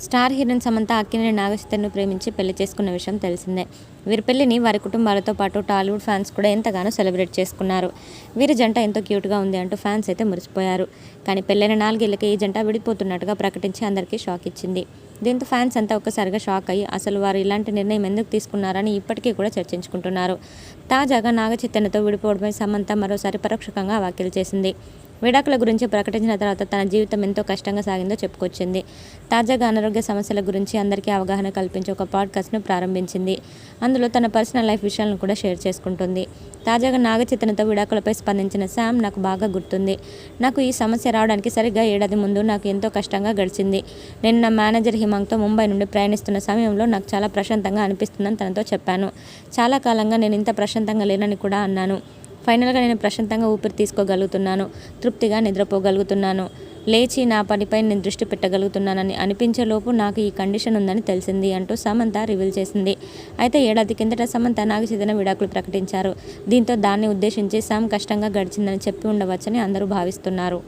Star heroine Samantha Akkineni నాగచైతన్యను ప్రేమించి పెళ్లి చేసుకున్న విషయం తెలిసిందే. వీరి పెళ్లిని వారి కుటుంబాలతో పాటు టాలీవుడ్ ఫ్యాన్స్ కూడా ఎంతగానో సెలబ్రేట్ చేసుకున్నారు. వీరి జంట ఎంతో క్యూట్గా ఉంది అంటూ ఫ్యాన్స్ అయితే మురిసిపోయారు. కానీ పెళ్లైన 4 ఏళ్లకే ఈ జంట విడిపోతున్నట్టుగా ప్రకటించి అందరికీ షాక్ ఇచ్చింది. దీంతో ఫ్యాన్స్ అంతా ఒక్కసారిగా షాక్ అయ్యి అసలు వారు ఇలాంటి నిర్ణయం ఎందుకు తీసుకున్నారని ఇప్పటికీ కూడా చర్చించుకుంటున్నారు. తాజాగా నాగచైతన్యతో విడిపోవడమై సమంత మరోసారి పరోక్షంగా వ్యాఖ్యలు చేసింది. విడాకుల గురించి ప్రకటించిన తర్వాత తన జీవితం ఎంతో కష్టంగా సాగిందో చెప్పుకొచ్చింది. తాజాగా అనారోగ్య సమస్యల గురించి అందరికీ అవగాహన కల్పించే ఒక పాడ్కాస్ట్ను ప్రారంభించింది. అందులో తన పర్సనల్ లైఫ్ విషయాలను కూడా షేర్ చేసుకుంటుంది. తాజాగా నాగచైతన్యతో విడాకులపై స్పందించిన శామ్, నాకు బాగా గుర్తుంది. నాకు ఈ సమస్య రావడానికి సరిగ్గా ఏడాది ముందు నాకు ఎంతో కష్టంగా గడిచింది. నేను నా మేనేజర్ హిమాంగ్తో ముంబై నుండి ప్రయాణిస్తున్న సమయంలో నాకు చాలా ప్రశాంతంగా అనిపిస్తుందని తనతో చెప్పాను. చాలా కాలంగా నేను ఇంత ప్రశాంతంగా లేనని కూడా అన్నాను. ఫైనల్గా నేను ప్రశాంతంగా ఊపిరి తీసుకోగలుగుతున్నాను, తృప్తిగా నిద్రపోగలుగుతున్నాను, లేచి నా పనిపై నేను దృష్టి పెట్టగలుగుతున్నానని అనిపించేలోపు నాకు ఈ కండిషన్ ఉందని తెలిసింది అంటూ సమంత రివీల్ చేసింది. అయితే ఏడాది కిందట సమంత నాగచైతన్య విడాకులు ప్రకటించారు. దీంతో దాన్ని ఉద్దేశించి శామ్ కష్టంగా గడిచిందని చెప్పి ఉండవచ్చని అందరూ భావిస్తున్నారు.